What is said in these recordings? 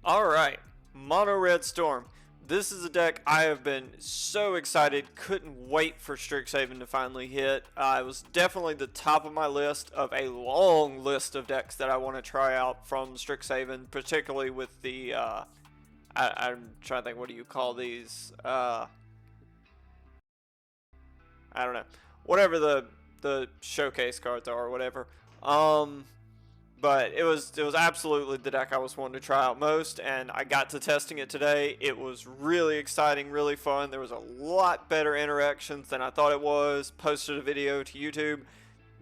Alright, Mono Red Storm. This is a deck I have been so excited, couldn't wait for Strixhaven to finally hit. It was definitely the top of my list of a long list of decks that I want to try out from Strixhaven, particularly with the, I'm trying to think, what do you call these? I don't know. Whatever the showcase cards are or whatever. But it was absolutely the deck I was wanting to try out most, and I got to testing it today. It was really exciting, really fun. There was a lot better interactions than I thought it was. Posted a video to YouTube.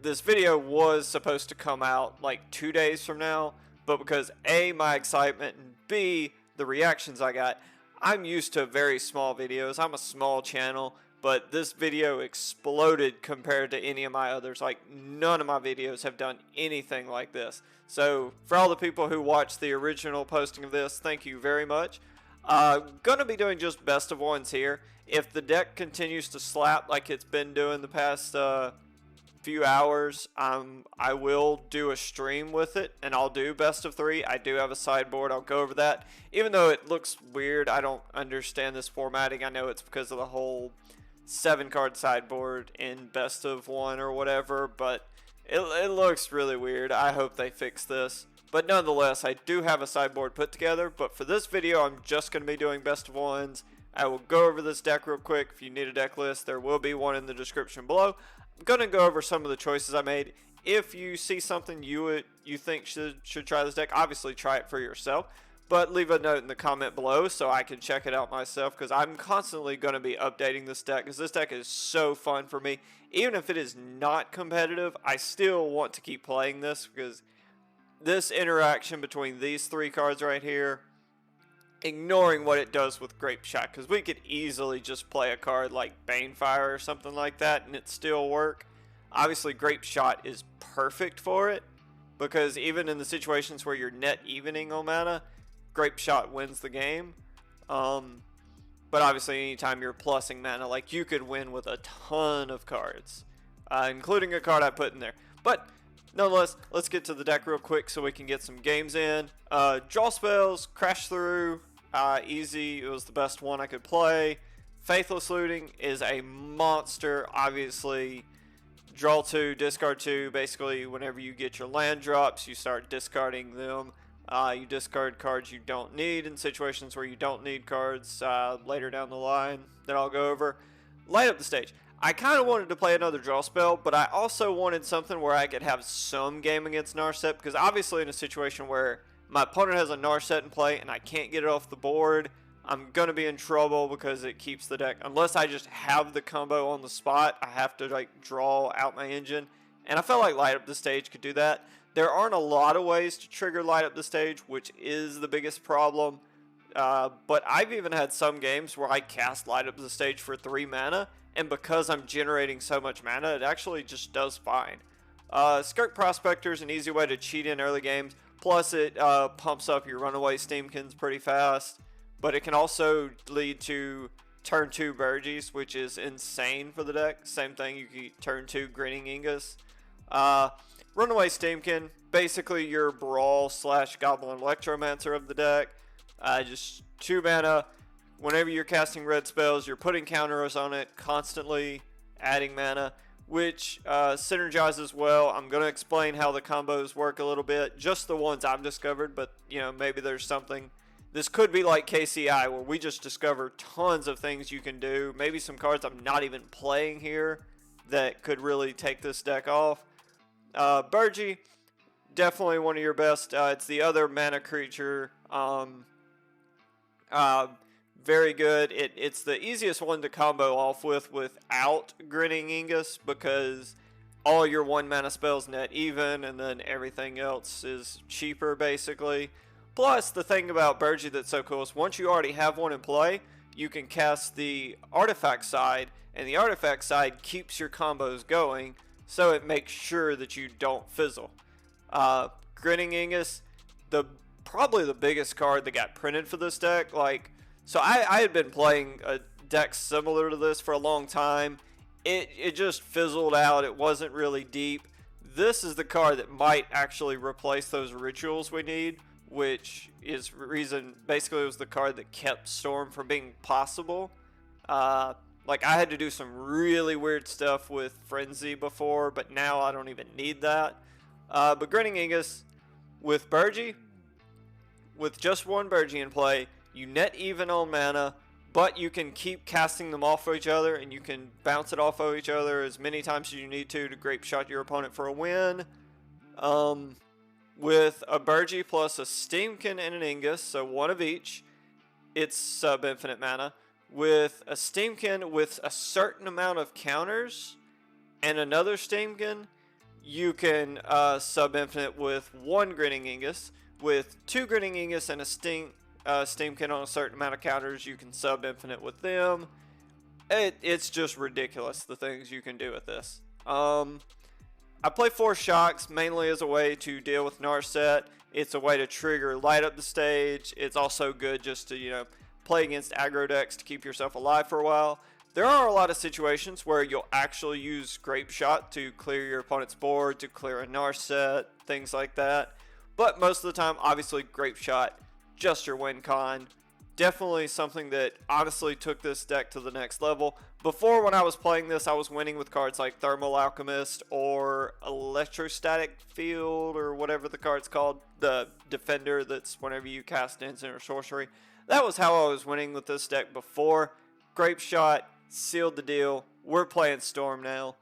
This video was supposed to come out like 2 days from now, but because A, my excitement, and B, the reactions I got, I'm used to very small videos. I'm a small channel, but this video exploded compared to any of my others. Like, none of my videos have done anything like this. So, for all the people who watched the original posting of this, thank you very much. Gonna be doing just best of ones here. If the deck continues to slap like it's been doing the past few hours, I will do a stream with it, and I'll do best of 3. I do have a sideboard. I'll go over that. Even though it looks weird, I don't understand this formatting. I know it's because of the whole 7-card sideboard in best of 1 or whatever, but it looks really weird. I hope they fix this. But nonetheless, I do have a sideboard put together, but for this video, I'm just going to be doing best of 1s. I will go over this deck real quick. If you need a deck list, there will be one in the description below. I'm going to go over some of the choices I made. If you see something you think should try this deck, obviously try it for yourself. But leave a note in the comment below so I can check it out myself, because I'm constantly going to be updating this deck, because this deck is so fun for me. Even if it is not competitive, I still want to keep playing this, because this interaction between these 3 cards right here, ignoring what it does with Grapeshot, because we could easily just play a card like Banefire or something like that and it still work. Obviously Grapeshot is perfect for it, because even in the situations where you're net evening on mana, Grapeshot wins the game. But obviously anytime you're plussing mana, like, you could win with a ton of cards, including a card I put in there. But nonetheless, let's get to the deck real quick so we can get some games in. Draw spells, Crash Through, easy. It was the best one I could play. Faithless Looting is a monster. Obviously, draw 2, discard 2. Basically, whenever you get your land drops, you start discarding them. You discard cards you don't need in situations where you don't need cards later down the line that I'll go over. Light up the stage. I kind of wanted to play another draw spell, but I also wanted something where I could have some game against Narset, because obviously in a situation where my opponent has a Narset in play and I can't get it off the board, I'm going to be in trouble, because it keeps the deck, unless I just have the combo on the spot, I have to like draw out my engine, and I felt like Light Up the Stage could do that. There aren't a lot of ways to trigger Light Up the Stage, which is the biggest problem. But I've even had some games where I cast Light Up the Stage for 3 mana, and because I'm generating so much mana, it actually just does fine. Skirk Prospector is an easy way to cheat in early games. Plus, it pumps up your Runaway Steam-Kins pretty fast. But it can also lead to turn 2 Birgis, which is insane for the deck. Same thing, you can turn 2 Grinning Ignus. Runaway Steam-Kin, basically your Brawl / Goblin Electromancer of the deck. Just 2 mana. Whenever you're casting red spells, you're putting counters on it, constantly adding mana, which synergizes well. I'm going to explain how the combos work a little bit, just the ones I've discovered, but you know, maybe there's something. This could be like KCI, where we just discover tons of things you can do. Maybe some cards I'm not even playing here that could really take this deck off. Birgi, definitely one of your best. It's the other mana creature. Very good. It's the easiest one to combo off with without Grinning Ignus, because all your 1 mana spells net even, and then everything else is cheaper basically. Plus, the thing about Birgi that's so cool is once you already have one in play, you can cast the artifact side, and the artifact side keeps your combos going, so it makes sure that you don't fizzle. Grinning Ignus, probably the biggest card that got printed for this deck. Like, so I had been playing a deck similar to this for a long time. It just fizzled out. It wasn't really deep. This is the card that might actually replace those rituals we need which is reason basically it was the card that kept Storm from being possible. Like I had to do some really weird stuff with Frenzy before, but now I don't even need that. But Grinning Ignus with Birgi, with just one Birgi in play, you net even on mana, but you can keep casting them off of each other, and you can bounce it off of each other as many times as you need to Grapeshot your opponent for a win. With a Birgi plus a Steam-Kin and an Ignus, so one of each, it's sub-infinite mana. With a Steam-Kin with a certain amount of counters and another Steam-Kin, you can sub-infinite with one Grinning Ignus. With two Grinning Ignus and a Steam-Kin on a certain amount of counters, you can sub-infinite with them. It's just ridiculous, the things you can do with this. I play 4 Shocks mainly as a way to deal with Narset. It's a way to trigger light up the stage. It's also good just to, you know, play against aggro decks to keep yourself alive for a while. There are a lot of situations where you'll actually use Grapeshot to clear your opponent's board, to clear a Narset, things like that. But most of the time, obviously, Grapeshot, just your win con. Definitely something that honestly took this deck to the next level. Before, when I was playing this, I was winning with cards like Thermo-Alchemist or Electrostatic Field or whatever the card's called. The defender that's whenever you cast instant or sorcery. That was how I was winning with this deck before. Grapeshot sealed the deal. We're playing Storm now.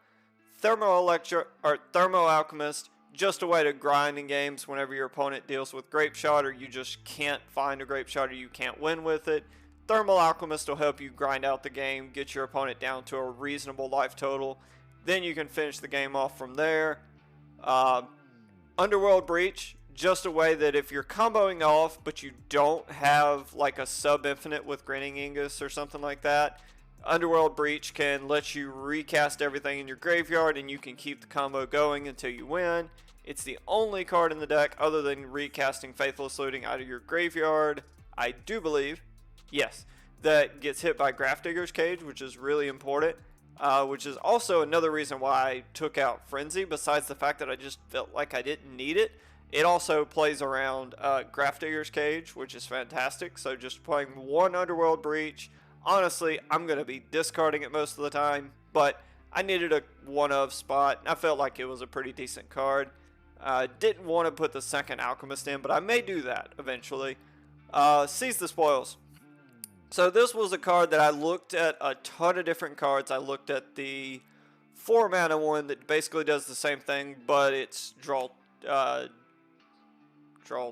Thermo-Alchemist, just a way to grind in games whenever your opponent deals with Grapeshot or you just can't find a Grapeshot or you can't win with it. Thermo-Alchemist will help you grind out the game, get your opponent down to a reasonable life total. Then you can finish the game off from there. Underworld Breach, just a way that if you're comboing off but you don't have like a sub-infinite with Grinning Ignus or something like that, Underworld Breach can let you recast everything in your graveyard and you can keep the combo going until you win. It's the only card in the deck other than recasting Faithless Looting out of your graveyard, I do believe, yes, that gets hit by Grafdigger's Cage, which is really important, which is also another reason why I took out Frenzy, besides the fact that I just felt like I didn't need it. It also plays around Grafdigger's Cage, which is fantastic, so just playing one Underworld Breach. Honestly, I'm going to be discarding it most of the time, but I needed a one-of spot, and I felt like it was a pretty decent card. Didn't want to put the second Alchemist in, but I may do that eventually. Seize the Spoils. So this was a card that I looked at a ton of different cards. I looked at the 4-mana one that basically does the same thing, but it's draw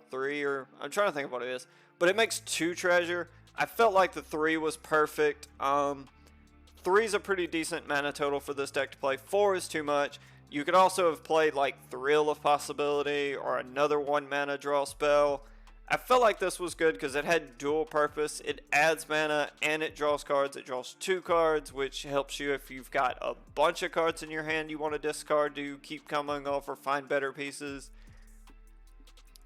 3, or I'm trying to think of what it is. But it makes 2 treasure. I felt like the 3 was perfect. 3 is a pretty decent mana total for this deck to play. 4 is too much. You could also have played like Thrill of Possibility or another 1-mana draw spell. I felt like this was good because it had dual purpose. It adds mana and it draws cards. It draws 2 cards, which helps you if you've got a bunch of cards in your hand you want to discard to keep coming off or find better pieces.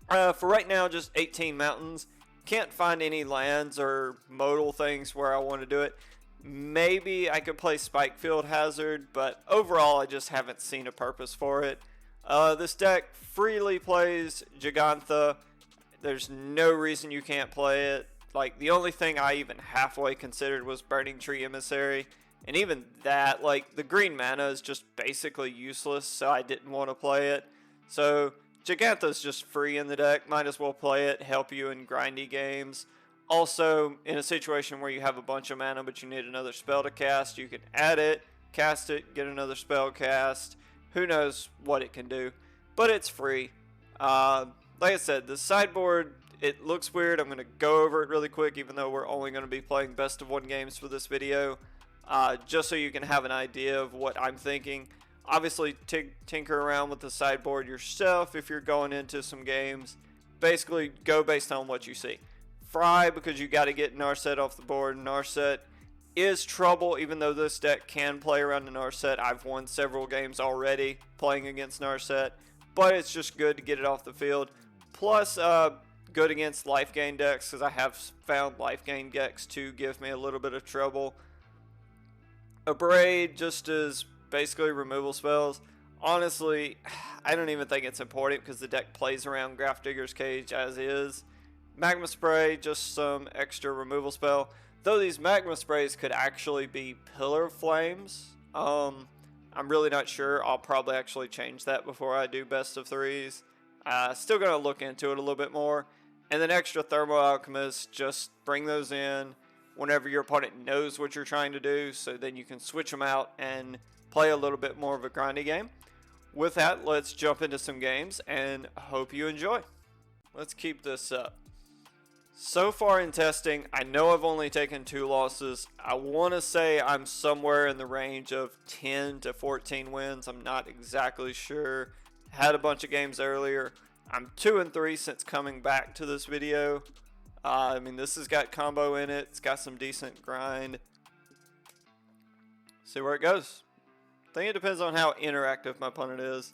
For right now, just 18 mountains. Can't find any lands or modal things where I want to do it. Maybe I could play Spikefield Hazard, but overall I just haven't seen a purpose for it. This deck freely plays Jegantha. There's no reason you can't play it. Like, the only thing I even halfway considered was Burning Tree Emissary. And even that, like, the green mana is just basically useless, so I didn't want to play it. So Jegantha's just free in the deck. Might as well play it, help you in grindy games. Also, in a situation where you have a bunch of mana but you need another spell to cast, you can add it, cast it, get another spell cast. Who knows what it can do, but it's free. Like I said, the sideboard, it looks weird. I'm going to go over it really quick, even though we're only going to be playing best of 1 games for this video, just so you can have an idea of what I'm thinking. Obviously, tinker around with the sideboard yourself if you're going into some games. Basically, go based on what you see. Fry, because you got to get Narset off the board. Narset is trouble, even though this deck can play around the Narset. I've won several games already playing against Narset, but it's just good to get it off the field. Plus, good against life gain decks, because I have found life gain decks to give me a little bit of trouble. Abrade just as basically removal spells. honestly, I don't even think it's important because the deck plays around Grafdigger's Cage as is. Magma Spray, just some extra removal spell. Though these Magma Sprays could actually be Pillar of Flames. I'm really not sure. I'll probably actually change that before I do best of threes. Still going to look into it a little bit more. And then extra Thermo-Alchemist, just bring those in whenever your opponent knows what you're trying to do, so then you can switch them out and play a little bit more of a grindy game. With that, let's jump into some games and hope you enjoy. Let's keep this up. So far in testing, I know I've only taken 2 losses. I want to say I'm somewhere in the range of 10 to 14 wins. I'm not exactly sure. Had a bunch of games earlier. I'm 2-3 since coming back to this video. I mean, this has got combo in it. It's got some decent grind. See where it goes. I think it depends on how interactive my opponent is.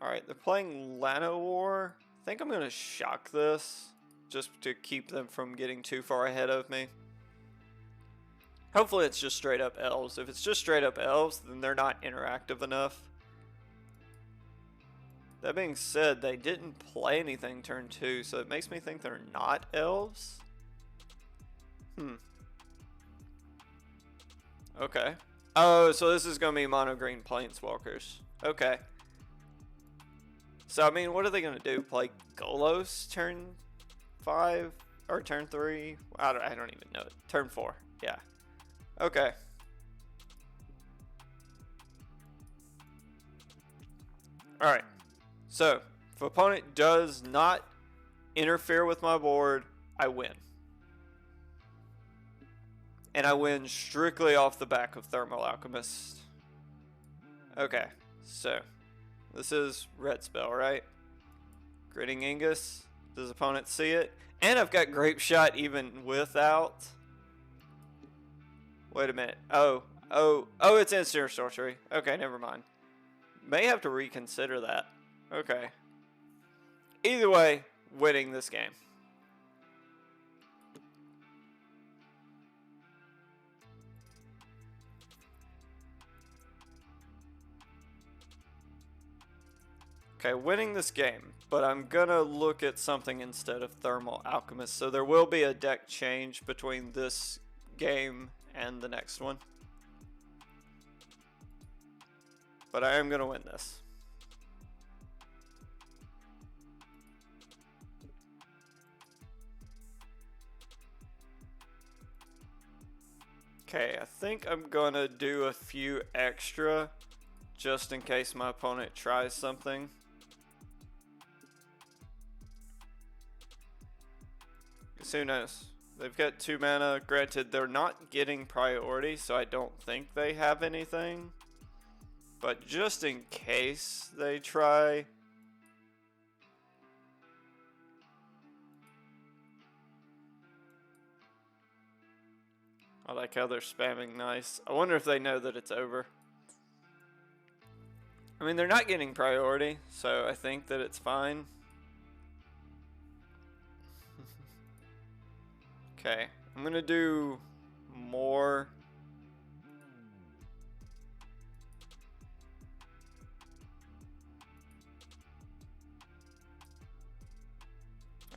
Alright, they're playing Llanowar. I think I'm going to shock this just to keep them from getting too far ahead of me. Hopefully it's just straight up Elves. If it's just straight up Elves, then they're not interactive enough. That being said, they didn't play anything turn 2, so it makes me think they're not Elves. Okay. Oh, so this is going to be mono green Planeswalkers. Okay. So, I mean, what are they going to do? Play Golos turn 5? Or turn 3? I don't even know. Turn 4. Yeah. Okay. Alright. So, if opponent does not interfere with my board, I win. And I win strictly off the back of Thermo-Alchemist. Okay, so this is red spell, right? Grinning Ignus. Does opponent see it? And I've got Grapeshot even without. Wait a minute. Oh, it's instant sorcery. Okay, never mind. May have to reconsider that. Okay. Either way, winning this game. Okay, winning this game, but I'm gonna look at something instead of Thermo-Alchemist, so there will be a deck change between this game and the next one. But I am gonna win this. Okay, I think I'm gonna do a few extra just in case my opponent tries something. Who knows? They've got 2 mana. Granted, they're not getting priority, so I don't think they have anything. But just in case they try. I like how they're spamming nice. I wonder if they know that it's over. I mean, they're not getting priority, so I think that it's fine. Okay, I'm gonna do more.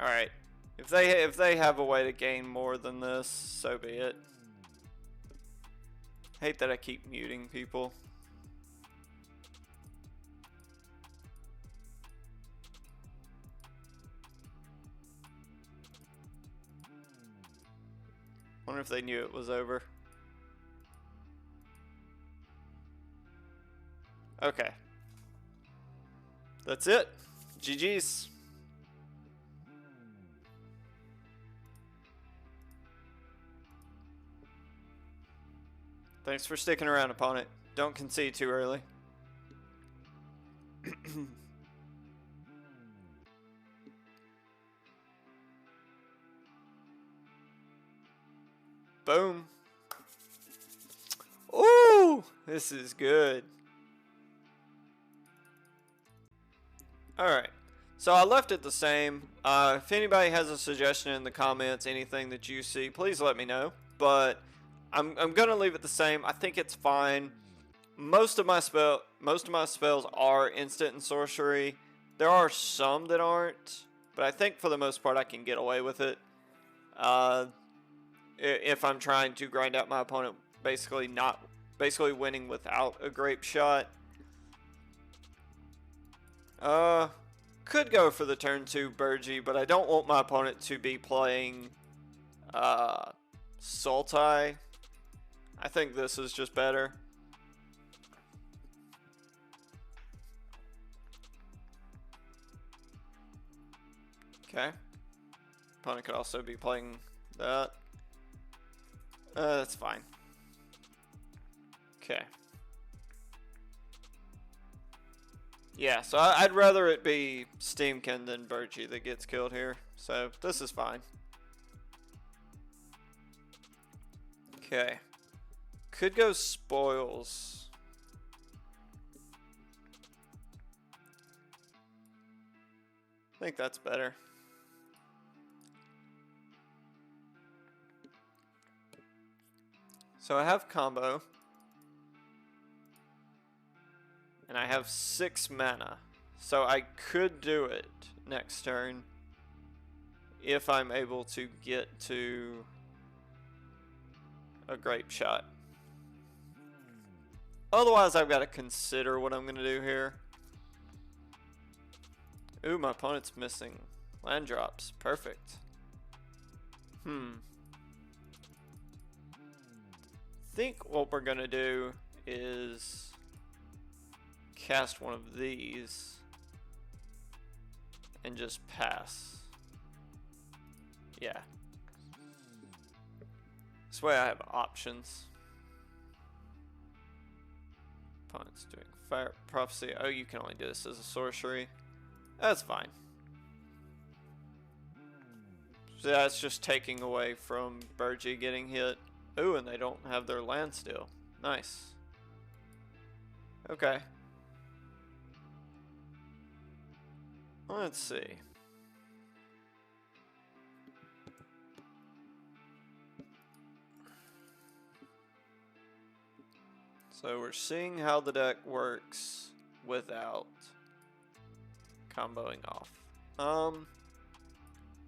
All right, if they have a way to gain more than this, so be it. Hate that I keep muting people. Wonder if they knew it was over. Okay. That's it. GG's. Thanks for sticking around, opponent. Don't concede too early. Boom. Ooh, this is good. Alright, so I left it the same. If anybody has a suggestion in the comments, anything that you see, please let me know. But I'm going to leave it the same. I think it's fine. most of my spells are instant and sorcery. There are some that aren't, but I think for the most part I can get away with it. If I'm trying to grind out my opponent, basically winning without a Grapeshot. Could go for the turn 2 Birgi, but I don't want my opponent to be playing Sultai. I think this is just better. Okay. Opponent could also be playing that. That's fine. Okay. Yeah, so I'd rather it be Steam-Kin than Birgi that gets killed here. So this is fine. Okay. Could go spoils. I think that's better. So I have combo. And I have 6 mana. So I could do it next turn if I'm able to get to a Grapeshot. Otherwise, I've got to consider what I'm going to do here. Ooh, my opponent's missing land drops. Perfect. Think what we're going to do is cast one of these and just pass. Yeah. This way I have options. Opponent's doing Fire Prophecy. Oh, you can only do this as a sorcery. That's fine. So that's just taking away from Birgi getting hit. Ooh, and they don't have their land still. Nice. Okay. Let's see. So we're seeing how the deck works without comboing off.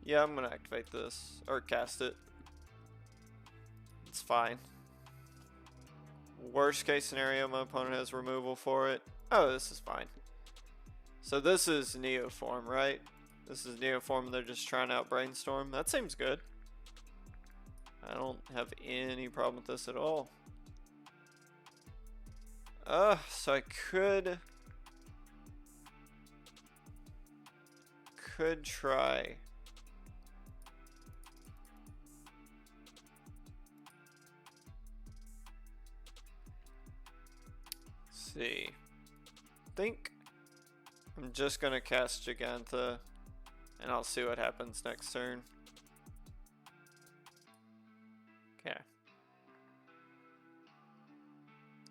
Yeah, I'm gonna activate this or cast it. It's fine. Worst case scenario, my opponent has removal for it. Oh, this is fine. So this is Neoform, right? This is Neoform, they're just trying out Brainstorm. That seems good. I don't have any problem with this at all. So I could try. Let's see. I think I'm just gonna cast Jegantha, and I'll see what happens next turn. Okay.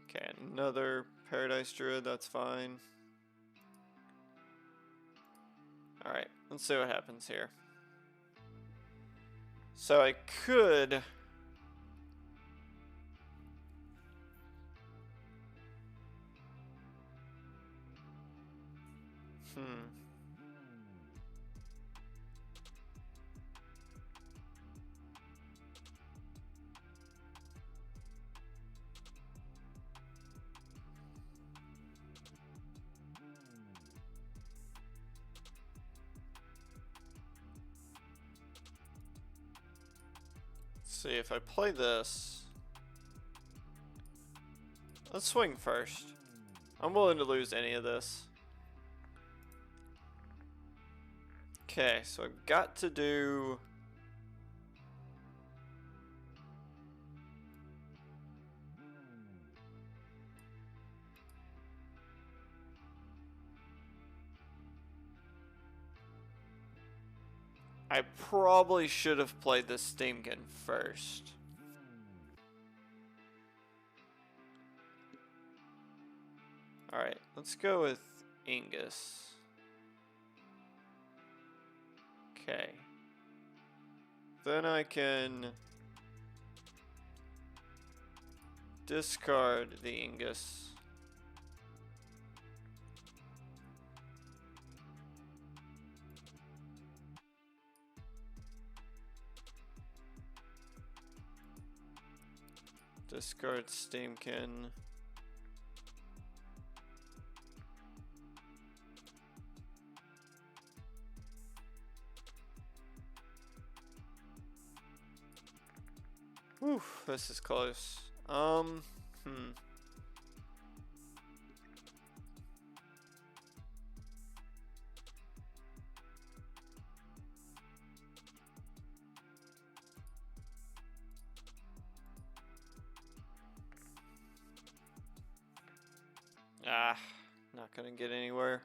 Okay, another Paradise Druid, that's fine. Alright, let's see what happens here. So I could see if I play this. Let's swing first. I'm willing to lose any of this. Okay, so I've got to do I probably should have played the Steam-Kin first. Alright, let's go with Ignus. Okay. Then I can discard the Ignus Discard Steam-Kin. Whew, this is close. Not gonna get anywhere.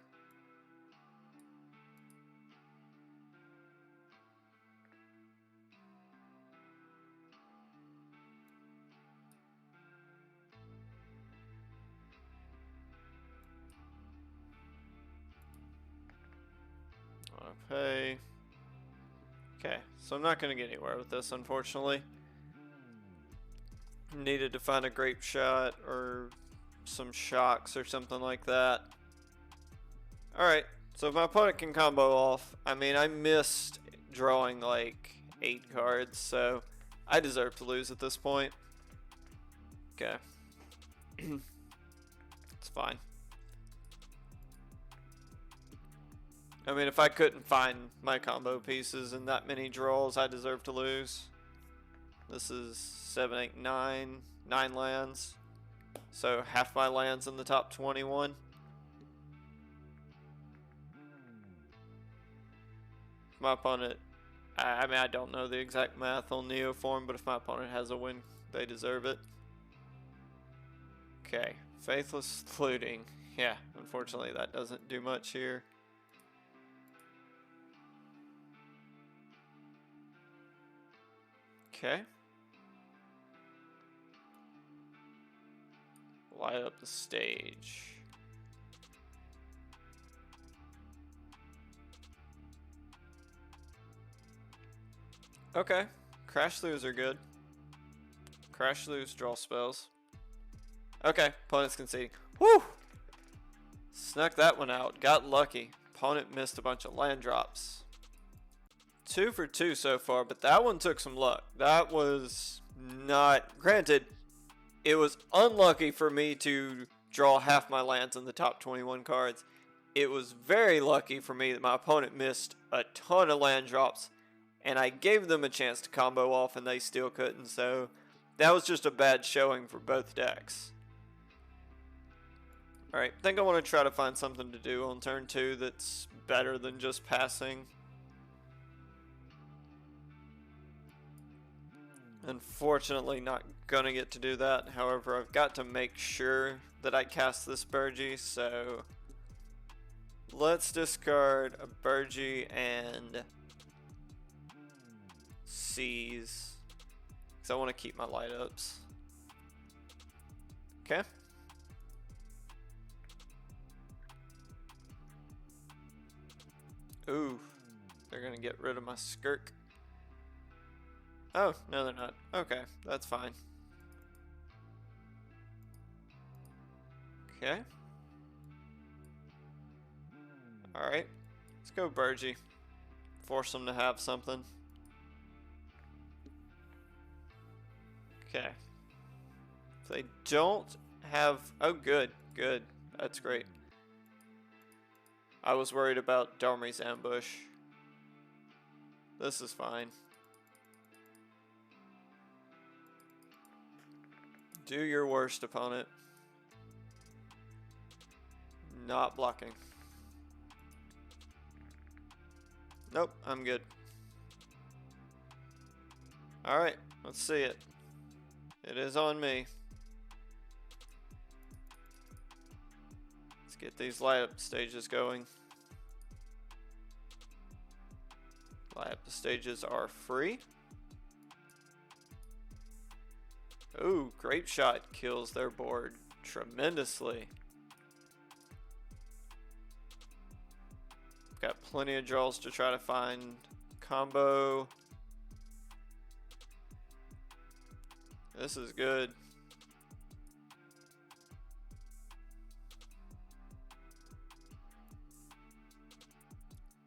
Okay. Okay, so I'm not gonna get anywhere with this, unfortunately. Needed to find a Grapeshot or some shocks or something like that. Alright, so if my opponent can combo off, I mean, I missed drawing like 8 cards, so I deserve to lose at this point. Okay. It's fine. I mean, if I couldn't find my combo pieces in that many draws, I deserve to lose. This is 7, 8, 9. 9 lands. So half my lands in the top 21. My opponent, I mean, I don't know the exact math on Neoform, but if my opponent has a win, they deserve it. Okay, Faithless Looting. Yeah, unfortunately that doesn't do much here. Okay. Light up the stage. Okay. Crash Throughs are good. Crash Throughs draw spells. Okay, opponent's conceding. Woo! Snuck that one out. Got lucky. Opponent missed a bunch of land drops. 2 for 2 so far, but that one took some luck. That was not... Granted, it was unlucky for me to draw half my lands in the top 21 cards. It was very lucky for me that my opponent missed a ton of land drops, and I gave them a chance to combo off and they still couldn't, so that was just a bad showing for both decks. Alright, I think I want to try to find something to do on turn 2 that's better than just passing. Unfortunately, not gonna get to do that. However, I've got to make sure that I cast this Birgi, so let's discard a Birgi and seize, because I want to keep my light ups. Okay. Ooh, they're gonna get rid of my Skirk. Oh, no they're not. Okay, that's fine. Okay. Alright, let's go Birgi. Force them to have something. Okay. If they don't have... Oh, good, good. That's great. I was worried about Darmy's ambush. This is fine. Do your worst, opponent. Not blocking. Nope, I'm good. Alright, let's see it. It is on me. Let's get these light up stages going. Light up the stages are free. Ooh, Grapeshot kills their board tremendously. Got plenty of draws to try to find combo. This is good.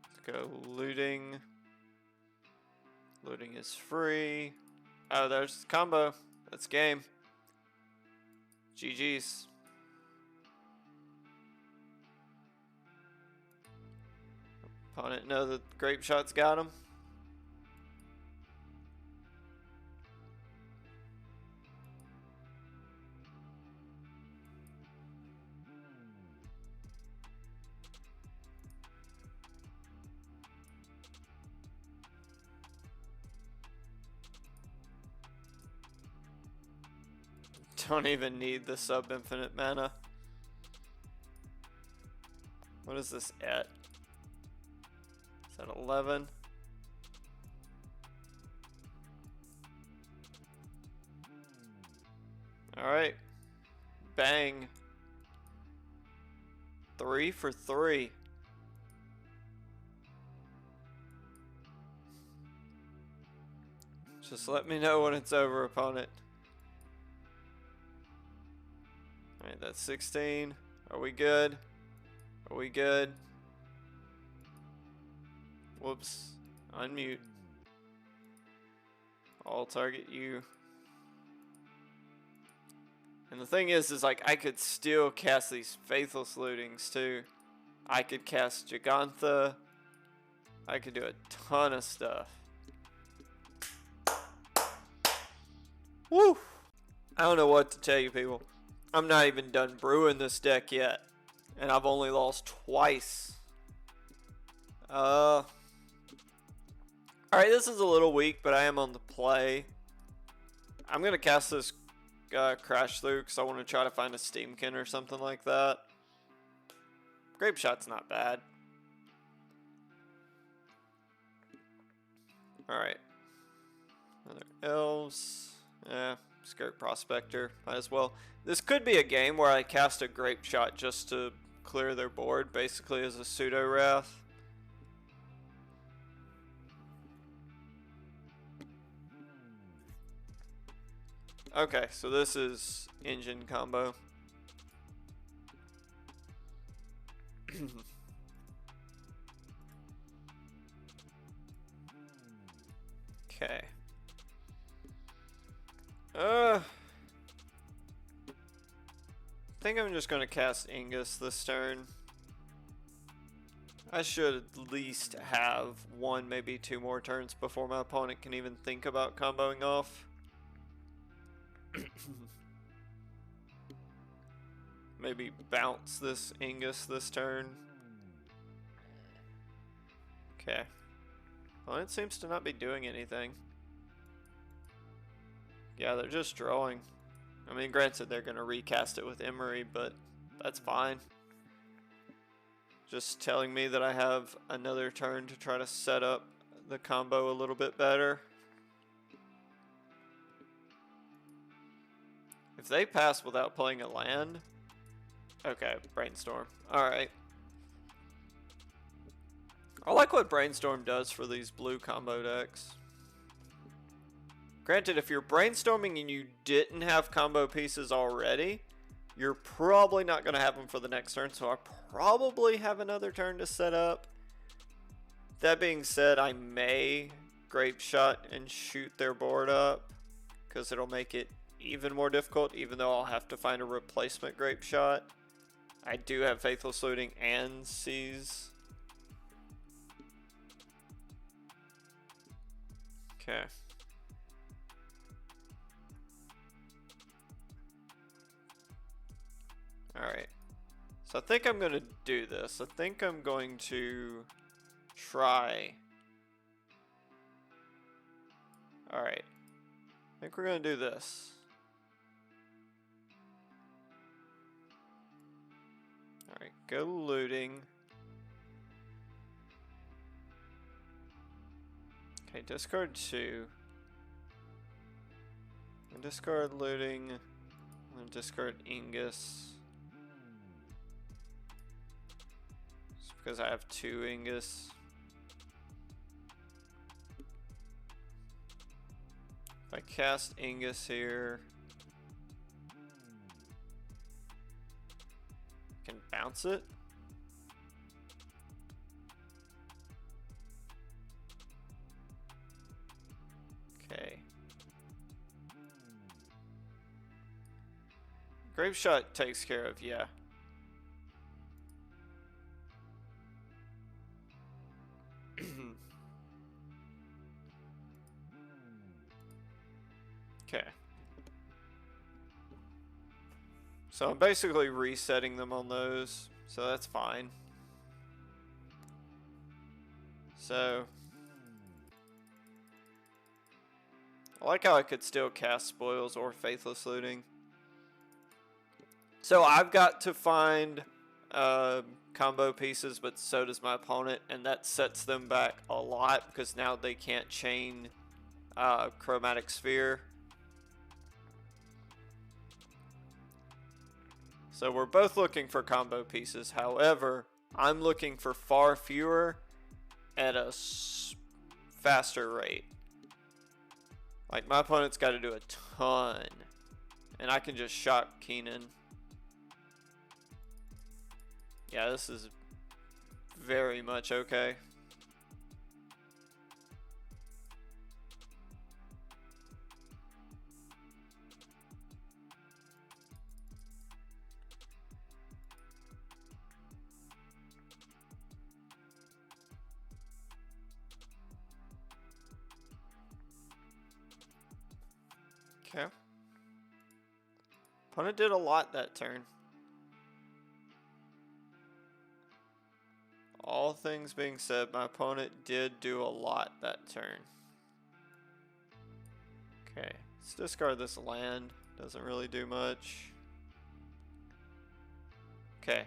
Let's go looting. Looting is free. Oh, there's combo. That's game. GG's. Opponent know that Grapeshot's got him. Don't even need the sub-infinite mana. What is this at? Is that 11? Alright. Bang. 3 for 3. Just let me know when it's over, opponent. Alright, that's 16. Are we good? Are we good? Whoops. Unmute. I'll target you. And the thing is like, I could still cast these Faithless Lootings too. I could cast Jegantha. I could do a ton of stuff. Woo! I don't know what to tell you, people. I'm not even done brewing this deck yet. And I've only lost twice. Alright, this is a little weak, but I am on the play. I'm going to cast this Crash through because I want to try to find a Steam-Kin or something like that. Grapeshot's not bad. Alright. Another Elves. Skirk Prospector. Might as well. This could be a game where I cast a Grapeshot just to clear their board, basically as a pseudo-wrath. Okay, so this is engine combo. Okay. I think I'm just gonna cast Ignus this turn. I should at least have one, maybe two more turns before my opponent can even think about comboing off. Maybe bounce this Ignus this turn. Okay. Well, it seems to not be doing anything. Yeah, they're just drawing. I mean, granted, they're going to recast it with Emery, but that's fine. Just telling me that I have another turn to try to set up the combo a little bit better. If they pass without playing a land... Okay, Brainstorm. Alright. I like what Brainstorm does for these blue combo decks. Granted, if you're brainstorming and you didn't have combo pieces already, you're probably not going to have them for the next turn, so I probably have another turn to set up. That being said, I may Grapeshot and shoot their board up, because it'll make it even more difficult, even though I'll have to find a replacement Grapeshot. I do have Faithless Looting and Seize. Okay. Alright. So I think I'm going to do this. I think I'm going to try. Alright. I think we're going to do this. Alright, go looting. Okay, discard 2. And discard looting. And discard Ignus. Just because I have 2 Ignus. If I cast Ignus here, I can bounce it. Okay. Grapeshot takes care of, yeah. Okay. So I'm basically resetting them on those, so that's fine. So I like how I could still cast Spoils or Faithless Looting. So I've got to find combo pieces, but so does my opponent, and that sets them back a lot because now they can't chain Chromatic Sphere. So we're both looking for combo pieces. However, I'm looking for far fewer at a faster rate. Like, my opponent's got to do a ton, and I can just shock Keenan. Yeah, this is very much okay. Okay. Opponent did a lot that turn. All things being said, my opponent did do a lot that turn. Okay, let's discard this land. Doesn't really do much. Okay.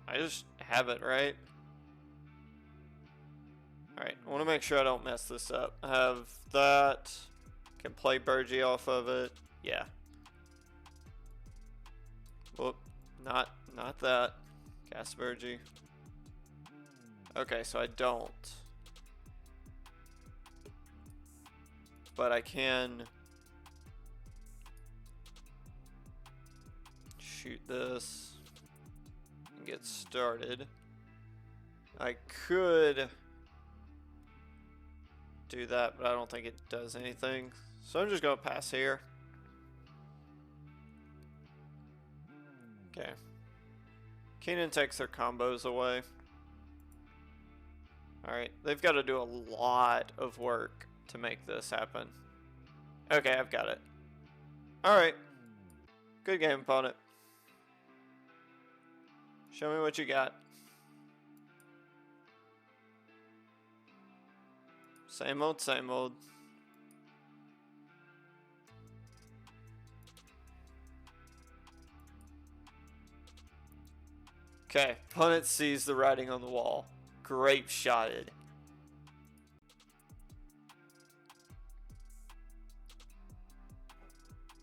I just have it, right? Alright, I want to make sure I don't mess this up. I have that. Can play Birgi off of it. Yeah. Whoop. Not that. Cast Birgi. Okay, so I don't. But I can shoot this and get started. I could do that, but I don't think it does anything. So I'm just gonna pass here. Okay. Keenan takes their combos away. Alright, they've got to do a lot of work to make this happen. Okay, I've got it. Alright. Good game, opponent. Show me what you got. Same old, same old. Okay, opponent sees the writing on the wall. Grapeshotted.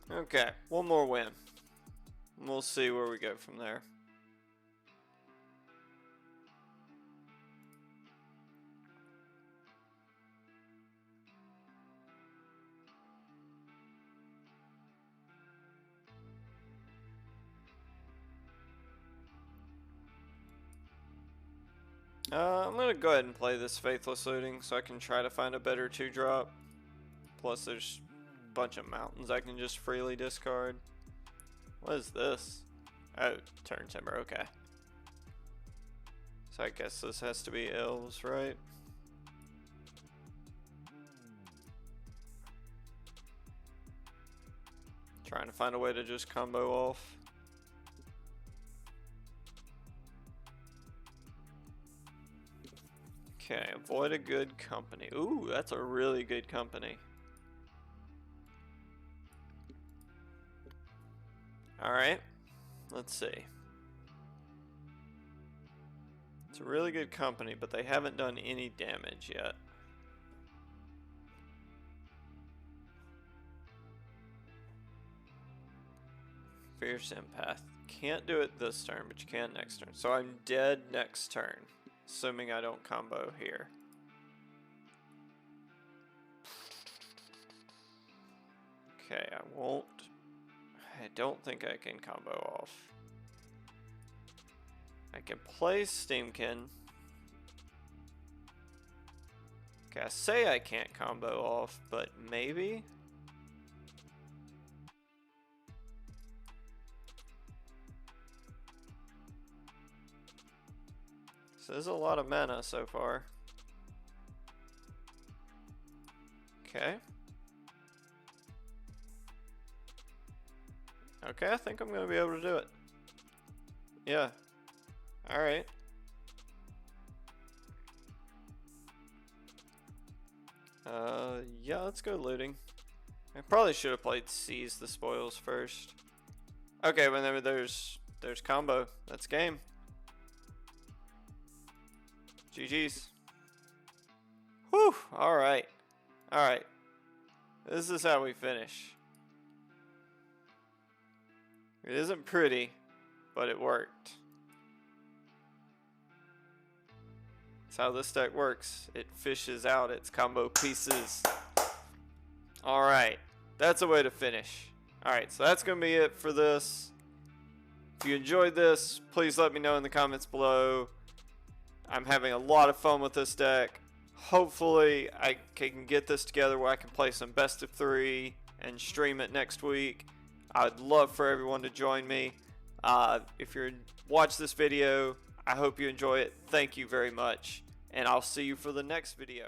Okay, one more win. We'll see where we go from there. I'm going to go ahead and play this Faithless Looting so I can try to find a better 2-drop. Plus there's a bunch of mountains I can just freely discard. What is this? Oh, turn timber, okay. So I guess this has to be Elves, right? Trying to find a way to just combo off. Okay, avoid a good company. Ooh, that's a really good company. Alright, let's see. It's a really good company, but they haven't done any damage yet. Fierce Empath. Can't do it this turn, but you can next turn. So I'm dead next turn, assuming I don't combo here. Okay, I won't. I don't think I can combo off. I can play Steam-Kin. Okay, I say I can't combo off, but maybe? So there's a lot of mana so far. Okay. Okay, I think I'm going to be able to do it. Yeah. Alright. Yeah, let's go looting. I probably should have played Seize the Spoils first. Okay, whenever there's combo. That's game. GG's. Whew, alright. Alright. This is how we finish. It isn't pretty, but it worked. That's how this deck works. It fishes out its combo pieces. Alright, that's a way to finish. Alright, so that's going to be it for this. If you enjoyed this, please let me know in the comments below. I'm having a lot of fun with this deck. Hopefully I can get this together where I can play some best of 3 and stream it next week. I'd love for everyone to join me. If you watch this video, I hope you enjoy it. Thank you very much, and I'll see you for the next video.